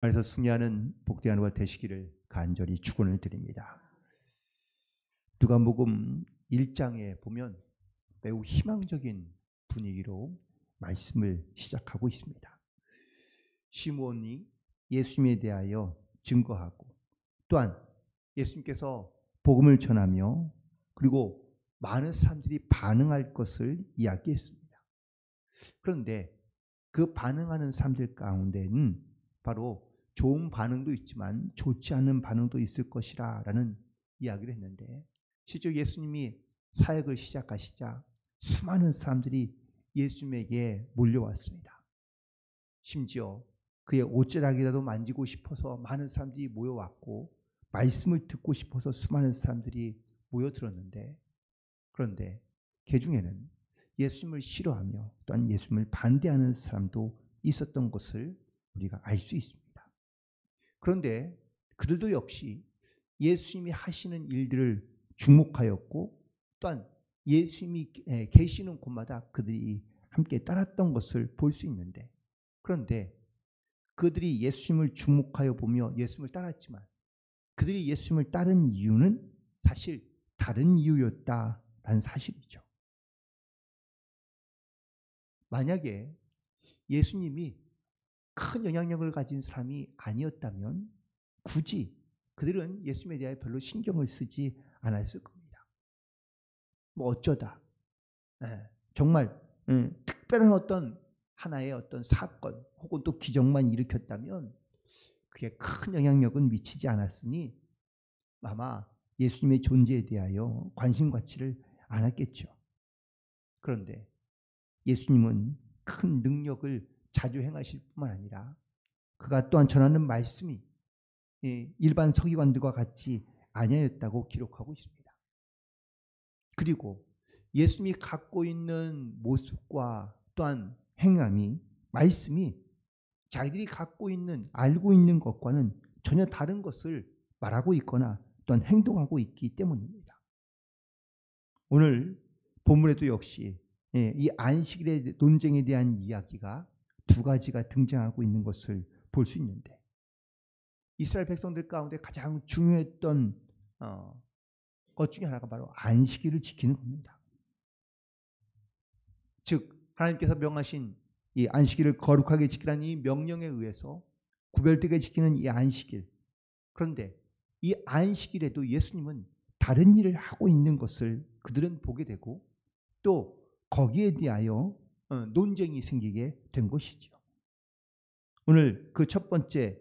그래서 승리하는 복된 하루가 되시기를 간절히 축원을 드립니다. 누가복음 1장에 보면 매우 희망적인 분위기로 말씀을 시작하고 있습니다. 시므온이 예수님에 대하여 증거하고 또한 예수님께서 복음을 전하며 그리고 많은 사람들이 반응할 것을 이야기했습니다. 그런데 그 반응하는 사람들 가운데는 바로 좋은 반응도 있지만 좋지 않은 반응도 있을 것이라 라는 이야기를 했는데, 실제로 예수님이 사역을 시작하시자 수많은 사람들이 예수님에게 몰려왔습니다. 심지어 그의 옷자락이라도 만지고 싶어서 많은 사람들이 모여왔고 말씀을 듣고 싶어서 수많은 사람들이 모여들었는데, 그런데 그 중에는 예수님을 싫어하며 또한 예수님을 반대하는 사람도 있었던 것을 우리가 알 수 있습니다. 그런데 그들도 역시 예수님이 하시는 일들을 주목하였고 또한 예수님이 계시는 곳마다 그들이 함께 따랐던 것을 볼 수 있는데, 그런데 그들이 예수님을 주목하여 보며 예수님을 따랐지만 그들이 예수님을 따른 이유는 사실 다른 이유였다라는 사실이죠. 만약에 예수님이 큰 영향력을 가진 사람이 아니었다면 굳이 그들은 예수님에 대해 별로 신경을 쓰지 않았을 겁니다. 뭐 어쩌다 정말 특별한 어떤 하나의 어떤 사건 혹은 또 기적만 일으켰다면 그게 큰 영향력은 미치지 않았으니 아마 예수님의 존재에 대하여 관심 갖지를 않았겠죠. 그런데 예수님은 큰 능력을 자주 행하실 뿐만 아니라 그가 또한 전하는 말씀이 일반 서기관들과 같이 아니었다고 기록하고 있습니다. 그리고 예수님이 갖고 있는 모습과 또한 행함이, 말씀이 자기들이 갖고 있는, 알고 있는 것과는 전혀 다른 것을 말하고 있거나 또한 행동하고 있기 때문입니다. 오늘 본문에도 역시 이 안식일의 논쟁에 대한 이야기가 두 가지가 등장하고 있는 것을 볼 수 있는데, 이스라엘 백성들 가운데 가장 중요했던 것 중에 하나가 바로 안식일을 지키는 겁니다. 즉 하나님께서 명하신 이 안식일을 거룩하게 지키라는 이 명령에 의해서 구별되게 지키는 이 안식일. 그런데 이 안식일에도 예수님은 다른 일을 하고 있는 것을 그들은 보게 되고 또 거기에 대하여 논쟁이 생기게 된 것이죠. 오늘 그 첫 번째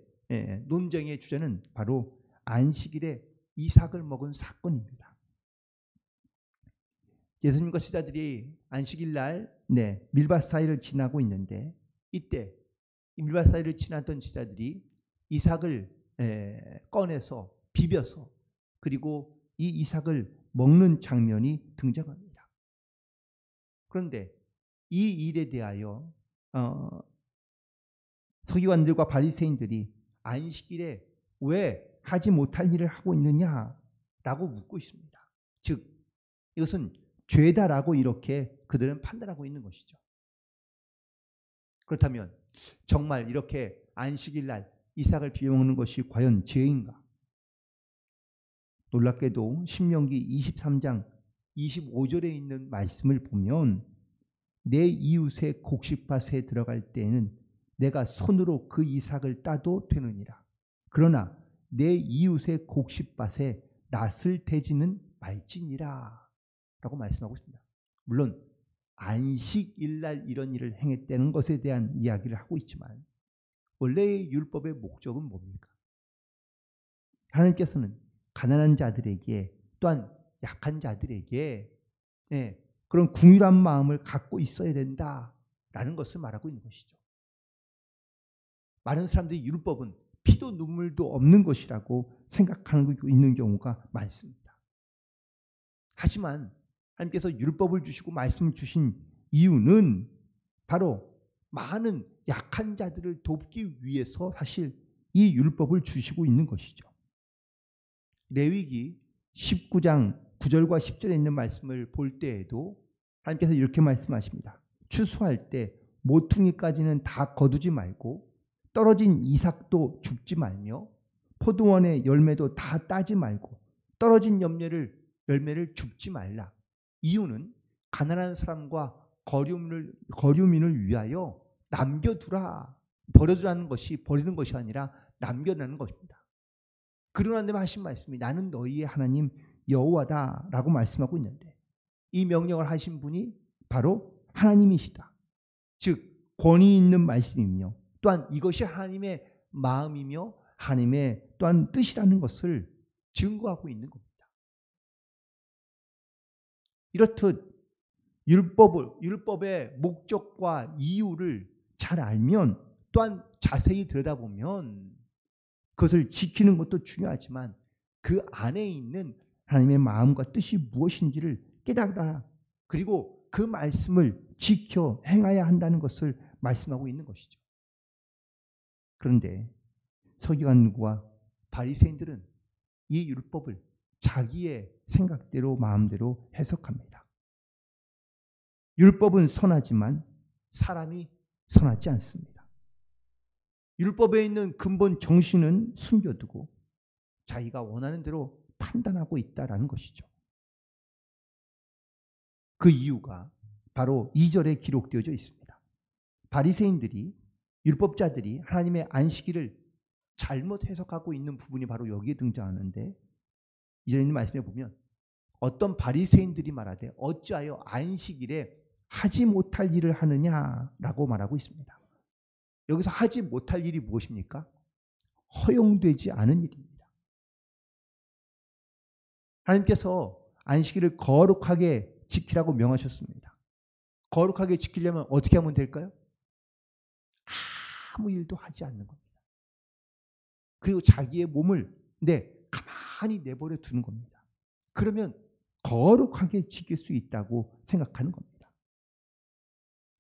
논쟁의 주제는 바로 안식일에 이삭을 먹은 사건입니다. 예수님과 제자들이 안식일 날 밀밭 사이를 지나고 있는데, 이때 이 밀밭 사이를 지나던 제자들이 이삭을 꺼내서 비벼서 그리고 이 이삭을 먹는 장면이 등장합니다. 그런데 이 일에 대하여 서기관들과 바리새인들이 안식일에 왜 하지 못할 일을 하고 있느냐라고 묻고 있습니다. 즉 이것은 죄다라고 이렇게 그들은 판단하고 있는 것이죠. 그렇다면 정말 이렇게 안식일 날 이삭을 비벼먹는 것이 과연 죄인가? 놀랍게도 신명기 23장 25절에 있는 말씀을 보면 내 이웃의 곡식밭에 들어갈 때에는 내가 손으로 그 이삭을 따도 되느니라. 그러나 내 이웃의 곡식밭에 낫을 대지는 말지니라 라고 말씀하고 있습니다. 물론 안식일날 이런 일을 행했다는 것에 대한 이야기를 하고 있지만 원래의 율법의 목적은 뭡니까? 하나님께서는 가난한 자들에게 또한 약한 자들에게 그런 긍휼한 마음을 갖고 있어야 된다라는 것을 말하고 있는 것이죠. 많은 사람들이 율법은 피도 눈물도 없는 것이라고 생각하고 있는 경우가 많습니다. 하지만 하나님께서 율법을 주시고 말씀을 주신 이유는 바로 많은 약한 자들을 돕기 위해서 사실 이 율법을 주시고 있는 것이죠. 레위기 19장 9절과 10절에 있는 말씀을 볼 때에도 하나님께서 이렇게 말씀하십니다. 추수할 때 모퉁이까지는 다 거두지 말고 떨어진 이삭도 줍지 말며 포도원의 열매도 다 따지 말고 떨어진 열매를 줍지 말라. 이유는 가난한 사람과 거류민을 위하여 남겨두라. 버리는 것이 아니라 남겨두라는 것입니다. 그러나 하나님 하신 말씀이 나는 너희의 하나님 여호와다라고 말씀하고 있는데 이 명령을 하신 분이 바로 하나님이시다. 즉 권위 있는 말씀이며 또한 이것이 하나님의 마음이며 하나님의 또한 뜻이라는 것을 증거하고 있는 겁니다. 이렇듯 율법의 목적과 이유를 잘 알면 또한 자세히 들여다보면 그것을 지키는 것도 중요하지만 그 안에 있는 하나님의 마음과 뜻이 무엇인지를 깨달아 그리고 그 말씀을 지켜 행해야 한다는 것을 말씀하고 있는 것이죠. 그런데 서기관과 바리새인들은 이 율법을 자기의 생각대로 마음대로 해석합니다. 율법은 선하지만 사람이 선하지 않습니다. 율법에 있는 근본 정신은 숨겨두고 자기가 원하는 대로 판단하고 있다라는 것이죠. 그 이유가 바로 2절에 기록되어져 있습니다. 바리새인들이 율법자들이 하나님의 안식일을 잘못 해석하고 있는 부분이 바로 여기에 등장하는데 2절에 있는 말씀에 보면 어떤 바리새인들이 말하되 어찌하여 안식일에 하지 못할 일을 하느냐라고 말하고 있습니다. 여기서 하지 못할 일이 무엇입니까? 허용되지 않은 일입니다. 하나님께서 안식일을 거룩하게 지키라고 명하셨습니다. 거룩하게 지키려면 어떻게 하면 될까요? 아무 일도 하지 않는 겁니다. 그리고 자기의 몸을 가만히 내버려 두는 겁니다. 그러면 거룩하게 지킬 수 있다고 생각하는 겁니다.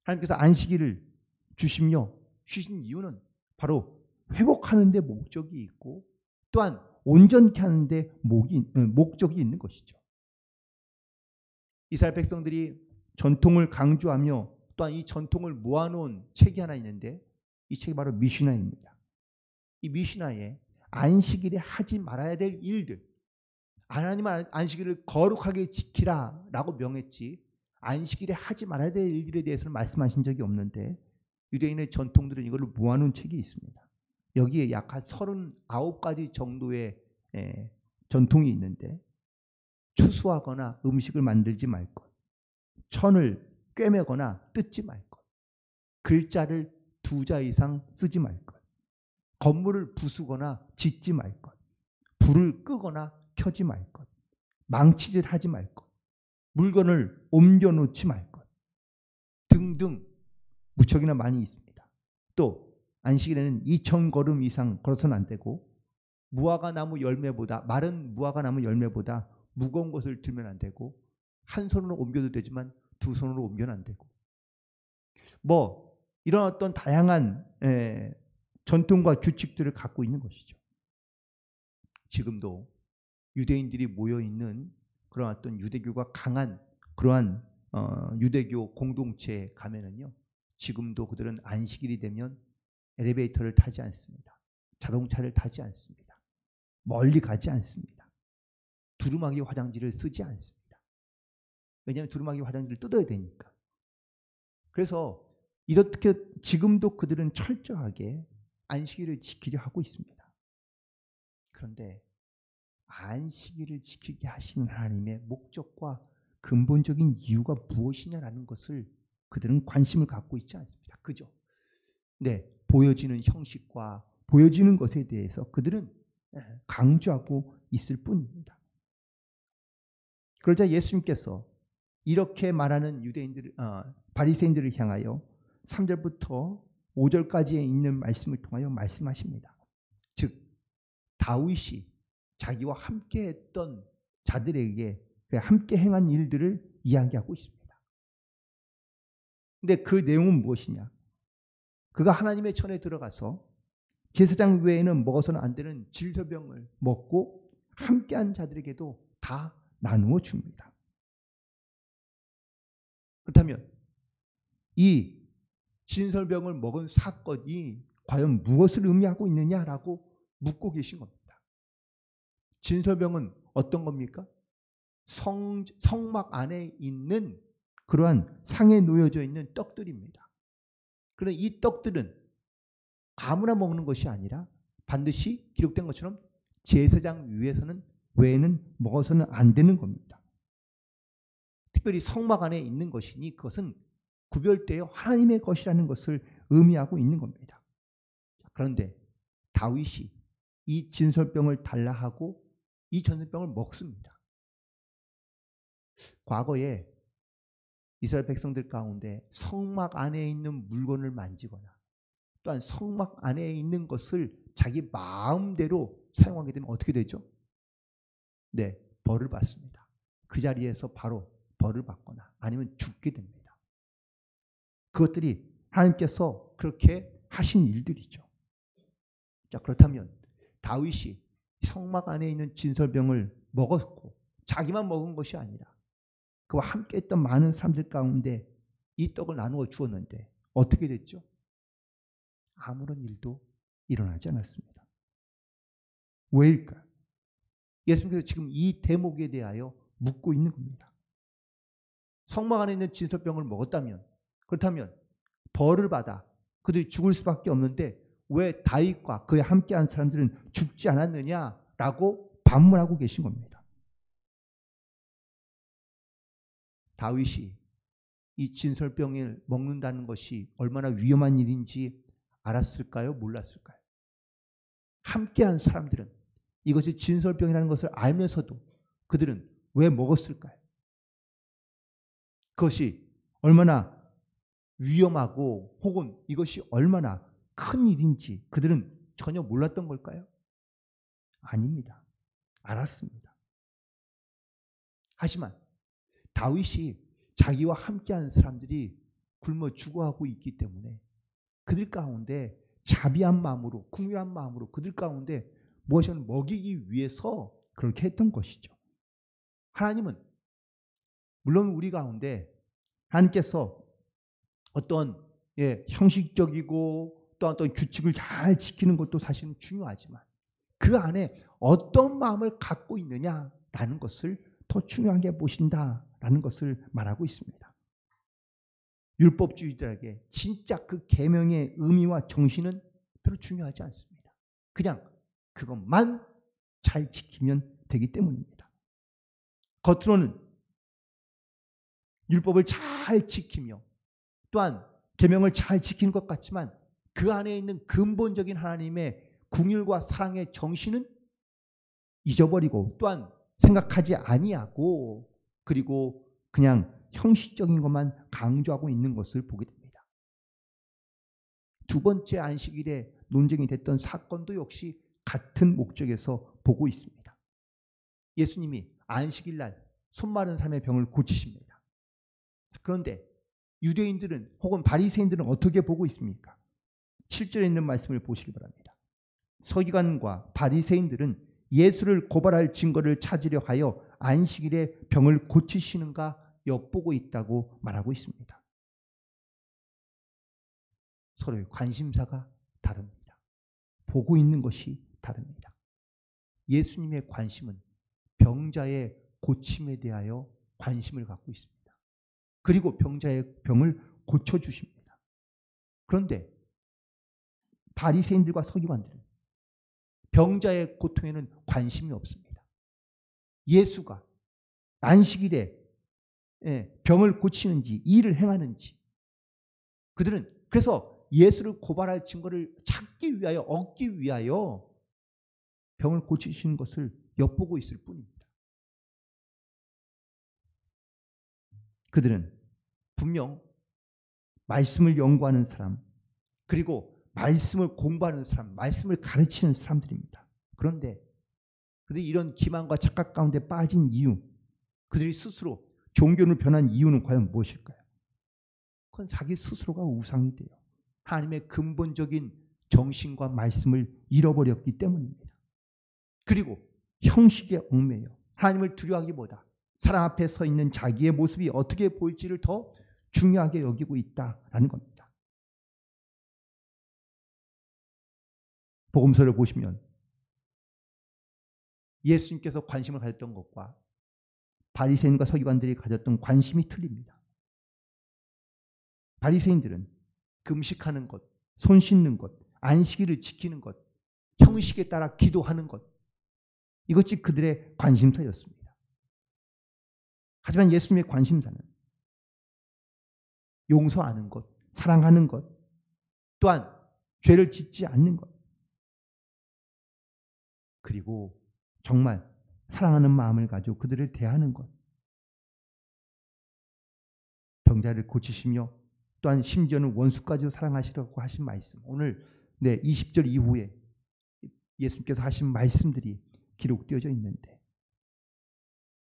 하나님께서 안식일을 주시며 주신 이유는 바로 회복하는 데 목적이 있고 또한 온전케 하는 데 목적이 있는 것이죠. 이스라엘 백성들이 전통을 강조하며 또한 이 전통을 모아놓은 책이 하나 있는데 이 책이 바로 미시나입니다. 이 미시나에 안식일에 하지 말아야 될 일들, 하나님은 안식일을 거룩하게 지키라 라고 명했지 안식일에 하지 말아야 될 일들에 대해서는 말씀하신 적이 없는데 유대인의 전통들은 이걸 모아놓은 책이 있습니다. 여기에 약 한 39가지 정도의 전통이 있는데 추수하거나 음식을 만들지 말 것, 천을 꿰매거나 뜯지 말 것, 글자를 2자 이상 쓰지 말 것, 건물을 부수거나 짓지 말 것, 불을 끄거나 켜지 말 것, 망치질 하지 말 것, 물건을 옮겨놓지 말 것 등등 무척이나 많이 있습니다. 또 안식일에는 2,000걸음 이상 걸어서는 안 되고 마른 무화과나무 열매보다 무거운 것을 들면 안 되고 한 손으로 옮겨도 되지만 2손으로 옮겨는 안 되고 이런 어떤 다양한 전통과 규칙들을 갖고 있는 것이죠. 지금도 유대인들이 모여있는 그런 어떤 유대교가 강한 그러한 유대교 공동체에 가면은요, 지금도 그들은 안식일이 되면 엘리베이터를 타지 않습니다. 자동차를 타지 않습니다. 멀리 가지 않습니다. 두루마기 화장지를 쓰지 않습니다. 왜냐하면 두루마기 화장지를 뜯어야 되니까. 그래서 이렇게 지금도 그들은 철저하게 안식일을 지키려 하고 있습니다. 그런데 안식일을 지키게 하시는 하나님의 목적과 근본적인 이유가 무엇이냐라는 것을 그들은 관심을 갖고 있지 않습니다. 그죠? 보여지는 형식과 보여지는 것에 대해서 그들은 강조하고 있을 뿐입니다. 그러자 예수님께서 이렇게 말하는 바리새인들을 향하여 3절부터 5절까지에 있는 말씀을 통하여 말씀하십니다. 즉 다윗이 자기와 함께 했던 자들에게 함께 행한 일들을 이야기하고 있습니다. 근데 그 내용은 무엇이냐? 그가 하나님의 전에 들어가서 제사장 외에는 먹어서는 안 되는 질서병을 먹고 함께한 자들에게도 다 나누어 줍니다. 그렇다면 이 진설병을 먹은 사건이 과연 무엇을 의미하고 있느냐라고 묻고 계신 겁니다. 진설병은 어떤 겁니까? 성막 안에 있는 그러한 상에 놓여져 있는 떡들입니다. 그런데 이 떡들은 아무나 먹는 것이 아니라 반드시 기록된 것처럼 제사장 외에는 먹어서는 안 되는 겁니다. 특별히 성막 안에 있는 것이니 그것은 구별되어 하나님의 것이라는 것을 의미하고 있는 겁니다. 그런데 다윗이 이 진설병을 달라 하고 이 진설병을 먹습니다. 과거에 이스라엘 백성들 가운데 성막 안에 있는 물건을 만지거나 또한 성막 안에 있는 것을 자기 마음대로 사용하게 되면 어떻게 되죠? 네, 벌을 받습니다. 그 자리에서 바로 벌을 받거나 아니면 죽게 됩니다. 그것들이 하나님께서 그렇게 하신 일들이죠. 자, 그렇다면 다윗이 성막 안에 있는 진설병을 먹었고 자기만 먹은 것이 아니라 그와 함께 했던 많은 사람들 가운데 이 떡을 나누어 주었는데 어떻게 됐죠? 아무런 일도 일어나지 않았습니다. 왜일까요? 예수님께서 지금 이 대목에 대하여 묻고 있는 겁니다. 성막 안에 있는 진설병을 먹었다면, 그렇다면 벌을 받아 그들이 죽을 수밖에 없는데 왜 다윗과 그에 함께한 사람들은 죽지 않았느냐라고 반문하고 계신 겁니다. 다윗이 이 진설병을 먹는다는 것이 얼마나 위험한 일인지 알았을까요? 몰랐을까요? 함께한 사람들은 이것이 진설병이라는 것을 알면서도 그들은 왜 먹었을까요? 그것이 얼마나 위험하고 혹은 이것이 얼마나 큰 일인지 그들은 전혀 몰랐던 걸까요? 아닙니다. 알았습니다. 하지만 다윗이 자기와 함께한 사람들이 굶어 죽어가고 있기 때문에 그들 가운데 자비한 마음으로, 긍휼한 마음으로 그들 가운데 무엇을 먹이기 위해서 그렇게 했던 것이죠. 하나님은 물론 우리 가운데 하나님께서 어떤 형식적이고 또 어떤 규칙을 잘 지키는 것도 사실은 중요하지만 그 안에 어떤 마음을 갖고 있느냐라는 것을 더 중요하게 보신다라는 것을 말하고 있습니다. 율법주의자에게 진짜 그 계명의 의미와 정신은 별로 중요하지 않습니다. 그냥 그것만 잘 지키면 되기 때문입니다. 겉으로는 율법을 잘 지키며 또한 계명을 잘 지키는 것 같지만 그 안에 있는 근본적인 하나님의 긍휼과 사랑의 정신은 잊어버리고 또한 생각하지 아니하고 그리고 그냥 형식적인 것만 강조하고 있는 것을 보게 됩니다. 두 번째 안식일에 논쟁이 됐던 사건도 역시 같은 목적에서 보고 있습니다. 예수님이 안식일날 손 마른 사람의 병을 고치십니다. 그런데 유대인들은 혹은 바리새인들은 어떻게 보고 있습니까? 7절에 있는 말씀을 보시기 바랍니다. 서기관과 바리새인들은 예수를 고발할 증거를 찾으려 하여 안식일에 병을 고치시는가 엿보고 있다고 말하고 있습니다. 서로의 관심사가 다릅니다. 보고 있는 것이 다릅니다. 예수님의 관심은 병자의 고침에 대하여 관심을 갖고 있습니다. 그리고 병자의 병을 고쳐주십니다. 그런데 바리새인들과 서기관들은 병자의 고통에는 관심이 없습니다. 예수가 안식일에 병을 고치는지 일을 행하는지 그들은 그래서 예수를 고발할 증거를 찾기 위하여 얻기 위하여 병을 고치시는 것을 엿보고 있을 뿐입니다. 그들은 분명 말씀을 연구하는 사람 그리고 말씀을 공부하는 사람, 말씀을 가르치는 사람들입니다. 그런데 그들이 이런 기만과 착각 가운데 빠진 이유, 그들이 스스로 종교를 변한 이유는 과연 무엇일까요? 그건 자기 스스로가 우상이 돼요. 하나님의 근본적인 정신과 말씀을 잃어버렸기 때문입니다. 그리고 형식에 얽매여 하나님을 두려워하기보다 사람 앞에 서 있는 자기의 모습이 어떻게 보일지를 더 중요하게 여기고 있다라는 겁니다. 복음서를 보시면 예수님께서 관심을 가졌던 것과 바리새인과 서기관들이 가졌던 관심이 틀립니다. 바리새인들은 금식하는 것, 손 씻는 것, 안식일을 지키는 것, 형식에 따라 기도하는 것, 이것이 그들의 관심사였습니다. 하지만 예수님의 관심사는 용서하는 것, 사랑하는 것, 또한 죄를 짓지 않는 것, 그리고 정말 사랑하는 마음을 가지고 그들을 대하는 것, 병자를 고치시며 또한 심지어는 원수까지도 사랑하시라고 하신 말씀, 오늘 20절 이후에 예수님께서 하신 말씀들이 기록되어져 있는데,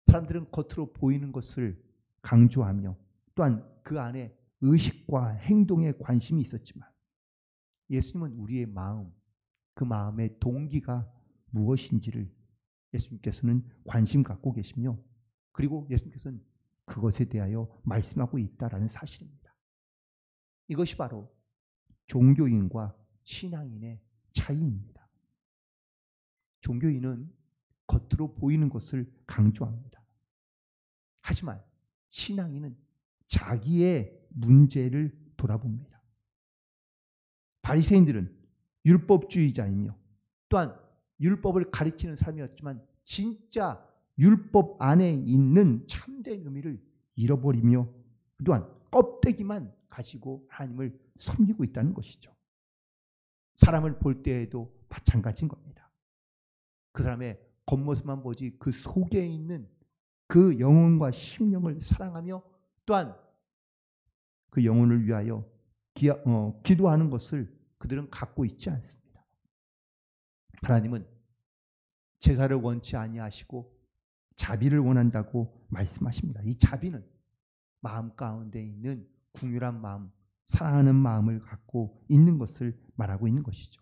사람들은 겉으로 보이는 것을 강조하며 또한 그 안에 의식과 행동에 관심이 있었지만 예수님은 우리의 마음, 그 마음의 동기가 무엇인지를 예수님께서는 관심 갖고 계시며, 그리고 예수님께서는 그것에 대하여 말씀하고 있다라는 사실입니다. 이것이 바로 종교인과 신앙인의 차이입니다. 종교인은 겉으로 보이는 것을 강조합니다. 하지만 신앙인은 자기의 문제를 돌아봅니다. 바리새인들은 율법주의자이며 또한 율법을 가리키는 사람이었지만 진짜 율법 안에 있는 참된 의미를 잃어버리며 또한 껍데기만 가지고 하나님을 섬기고 있다는 것이죠. 사람을 볼 때에도 마찬가지인 겁니다. 그 사람의 겉모습만 보지 그 속에 있는 그 영혼과 심령을 사랑하며 또한 그 영혼을 위하여 기도하는 것을 그들은 갖고 있지 않습니다. 하나님은 제사를 원치 아니하시고 자비를 원한다고 말씀하십니다. 이 자비는 마음 가운데 있는 궁휼한 마음, 사랑하는 마음을 갖고 있는 것을 말하고 있는 것이죠.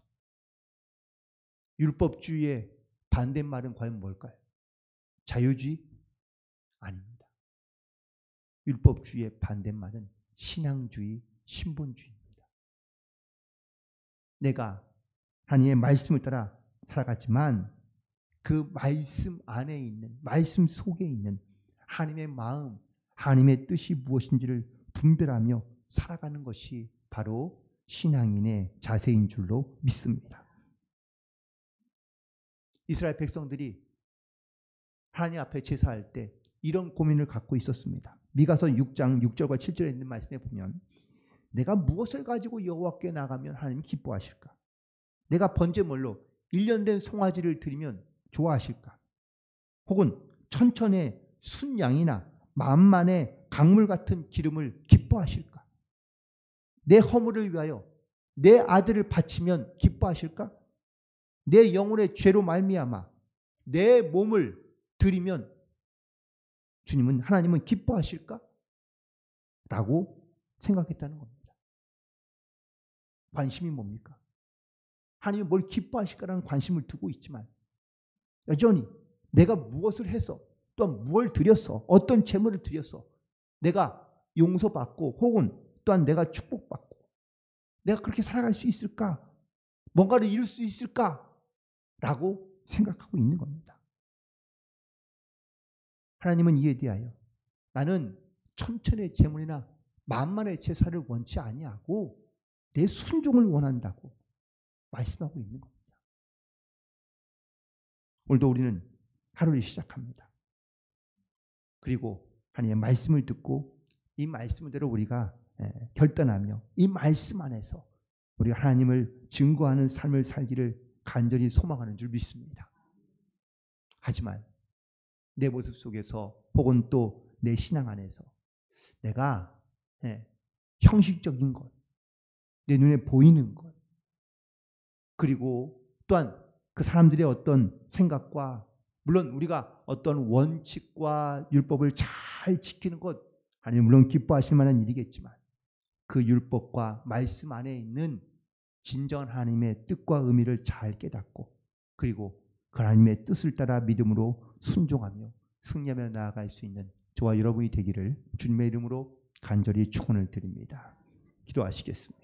율법주의의 반대말은 과연 뭘까요? 자유주의? 아닙니다. 율법주의의 반대말은 신앙주의, 신본주의입니다. 내가 하나님의 말씀을 따라 살아갔지만 그 말씀 안에 있는, 말씀 속에 있는 하나님의 마음, 하나님의 뜻이 무엇인지를 분별하며 살아가는 것이 바로 신앙인의 자세인 줄로 믿습니다. 이스라엘 백성들이 하나님 앞에 제사할 때 이런 고민을 갖고 있었습니다. 미가서 6장 6절과 7절에 있는 말씀에 보면 내가 무엇을 가지고 여호와께 나가면 하나님이 기뻐하실까? 내가 번제물로 1년 된 송아지를 드리면 좋아하실까? 혹은 천천의 순양이나 만만의 강물 같은 기름을 기뻐하실까? 내 허물을 위하여 내 아들을 바치면 기뻐하실까? 내 영혼의 죄로 말미암아 내 몸을 드리면 주님은, 하나님은 기뻐하실까? 라고 생각했다는 겁니다. 관심이 뭡니까? 하나님은 뭘 기뻐하실까라는 관심을 두고 있지만 여전히 내가 무엇을 해서 또한 무엇을 드렸어, 어떤 재물을 드렸어, 내가 용서받고 혹은 또한 내가 축복받고 내가 그렇게 살아갈 수 있을까? 뭔가를 이룰 수 있을까? 라고 생각하고 있는 겁니다. 하나님은 이에 대하여 나는 천천의 재물이나 만만의 제사를 원치 아니하고 내 순종을 원한다고 말씀하고 있는 겁니다. 오늘도 우리는 하루를 시작합니다. 그리고 하나님의 말씀을 듣고 이 말씀대로 우리가 결단하며 이 말씀 안에서 우리가 하나님을 증거하는 삶을 살기를 간절히 소망하는 줄 믿습니다. 하지만 내 모습 속에서 혹은 또 내 신앙 안에서 내가 형식적인 것, 내 눈에 보이는 것, 그리고 또한 그 사람들의 어떤 생각과, 물론 우리가 어떤 원칙과 율법을 잘 지키는 것, 하나님 물론 기뻐하실 만한 일이겠지만 그 율법과 말씀 안에 있는 진정한 하나님의 뜻과 의미를 잘 깨닫고 그리고 그 하나님의 뜻을 따라 믿음으로 순종하며 승리하며 나아갈 수 있는 저와 여러분이 되기를 주님의 이름으로 간절히 축원을 드립니다. 기도하시겠습니다.